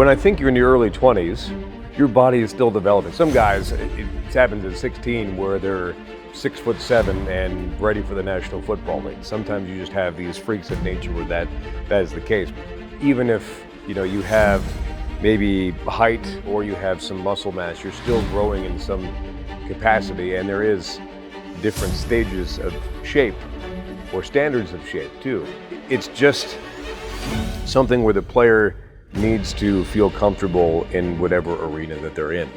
When I think you're in your early 20s, your body is still developing. Some guys, it happens at 16 where they're 6'7" and ready for the National Football League. Sometimes you just have these freaks of nature where that is the case. Even if you have maybe height or you have some muscle mass, you're still growing in some capacity, and there is different stages of shape or standards of shape too. It's just something where the player needs to feel comfortable in whatever arena that they're in.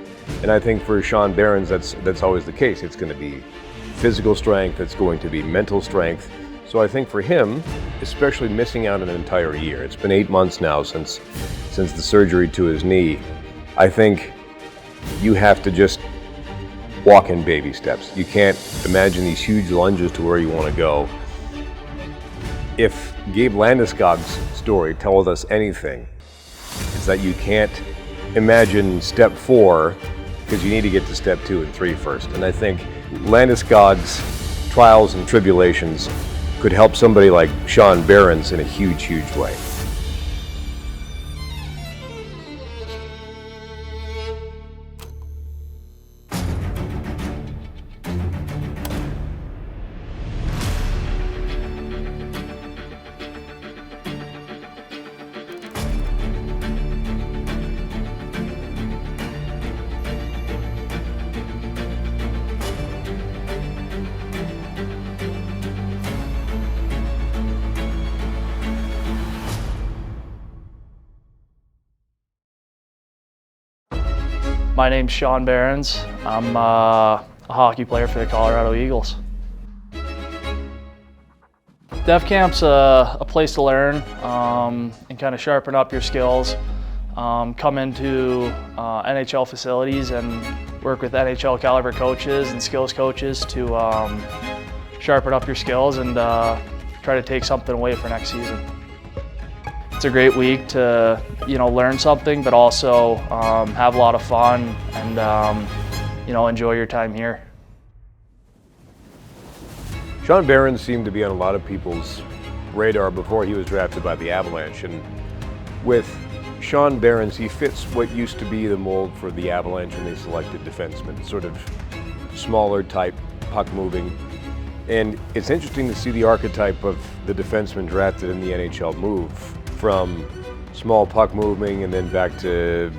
And I think for Sean Behrens, that's always the case. It's going to be physical strength, it's going to be mental strength. So I think for him, especially missing out an entire year, it's been 8 months now since the surgery to his knee, I think you have to just walk in baby steps. You can't imagine these huge lunges to where you want to go. If Gabe Landeskog's story tells us anything, it's that you can't imagine step 4 because you need to get to step 2 and 3 first. And I think Landeskog's trials and tribulations could help somebody like Sean Behrens in a huge, huge way. My name's Sean Behrens. I'm a hockey player for the Colorado Eagles. Def Camp's a place to learn and kind of sharpen up your skills. Come into NHL facilities and work with NHL caliber coaches and skills coaches to sharpen up your skills and try to take something away for next season. It's a great week to learn something, but also have a lot of fun and enjoy your time here. Sean Behrens seemed to be on a lot of people's radar before he was drafted by the Avalanche, and with Sean Behrens, he fits what used to be the mold for the Avalanche when they selected defensemen, sort of smaller type, puck moving. And it's interesting to see the archetype of the defenseman drafted in the NHL move from small puck moving and then back to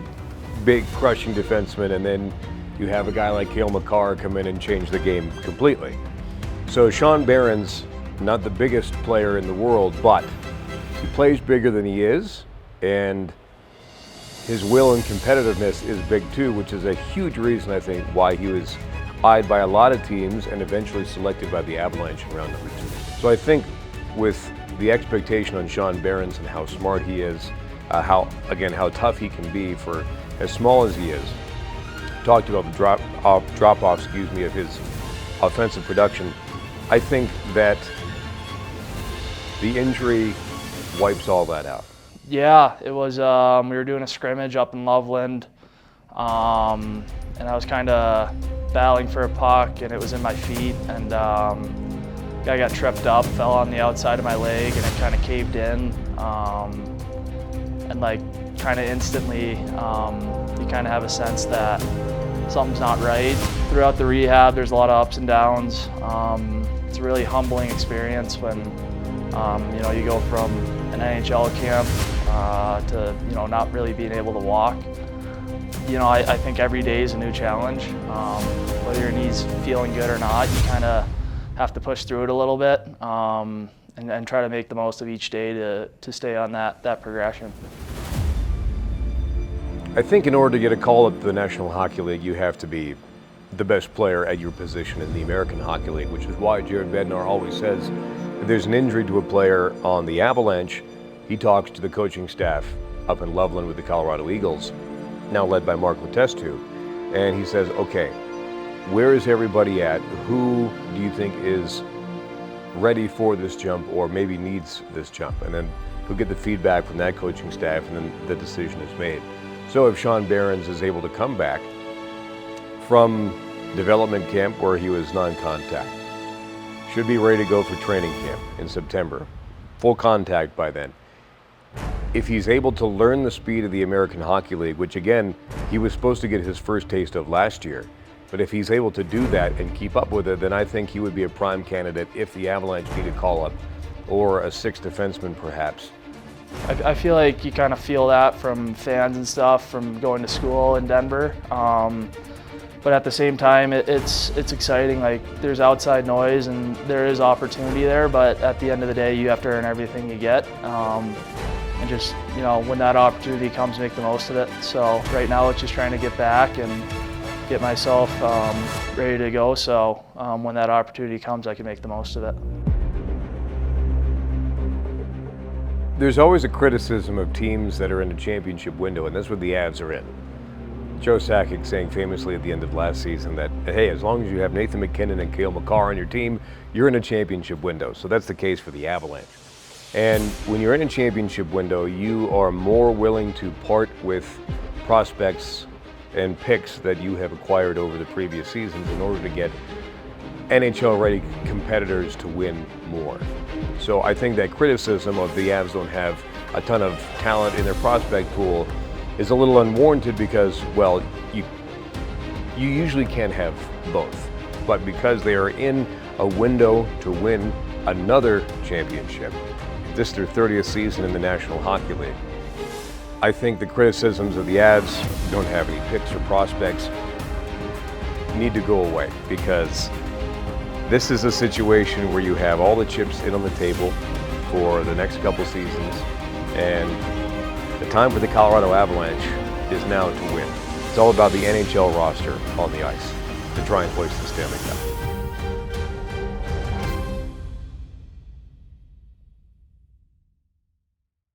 big crushing defenseman, and then you have a guy like Cale Makar come in and change the game completely. So Sean Behrens, not the biggest player in the world, but he plays bigger than he is, and his will and competitiveness is big too, which is a huge reason I think why he was eyed by a lot of teams and eventually selected by the Avalanche in round number 2. So I think with the expectation on Sean Behrens and how smart he is, how tough he can be for as small as he is. Talked about the drop-off of his offensive production. I think that the injury wipes all that out. Yeah, it was, we were doing a scrimmage up in Loveland, and I was kind of battling for a puck, and it was in my feet, and guy got tripped up, fell on the outside of my leg, and it kind of caved in, and like kind of instantly, you kind of have a sense that something's not right. Throughout the rehab, there's a lot of ups and downs. It's a really humbling experience when you go from an NHL camp to not really being able to walk. I think every day is a new challenge. Whether your knee's feeling good or not, you kind of have to push through it a little bit and try to make the most of each day to stay on that progression. I think in order to get a call up to the National Hockey League, you have to be the best player at your position in the American Hockey League, which is why Jared Bednar always says if there's an injury to a player on the Avalanche, he talks to the coaching staff up in Loveland with the Colorado Eagles, now led by Mark Letestu, and he says, okay, where is everybody at? Who do you think is ready for this jump or maybe needs this jump? And then he'll get the feedback from that coaching staff, and then the decision is made. So if Sean Behrens is able to come back from development camp where he was non-contact, should be ready to go for training camp in September, full contact by then. if he's able to learn the speed of the American Hockey League, which again, he was supposed to get his first taste of last year, but if he's able to do that and keep up with it, then I think he would be a prime candidate if the Avalanche need a call-up, or a sixth defenseman perhaps. I feel like you kind of feel that from fans and stuff from going to school in Denver. But at the same time, it's exciting. Like, there's outside noise and there is opportunity there, but at the end of the day, you have to earn everything you get. And just, you know, when that opportunity comes, make the most of it. So right now it's just trying to get back and get myself ready to go, so when that opportunity comes, I can make the most of it. There's always a criticism of teams that are in the championship window, and that's what the Avs are in. Joe Sakic saying famously at the end of last season that, hey, as long as you have Nathan MacKinnon and Cale Makar on your team, you're in a championship window. So that's the case for the Avalanche. And when you're in a championship window, you are more willing to part with prospects and picks that you have acquired over the previous seasons in order to get NHL-ready competitors to win more. So I think that criticism of the Avs don't have a ton of talent in their prospect pool is a little unwarranted because, well, you usually can't have both. But because they are in a window to win another championship, this is their 30th season in the National Hockey League, I think the criticisms of the Avs don't have any picks or prospects need to go away, because this is a situation where you have all the chips in on the table for the next couple seasons, and the time for the Colorado Avalanche is now to win. It's all about the NHL roster on the ice to try and hoist the Stanley Cup.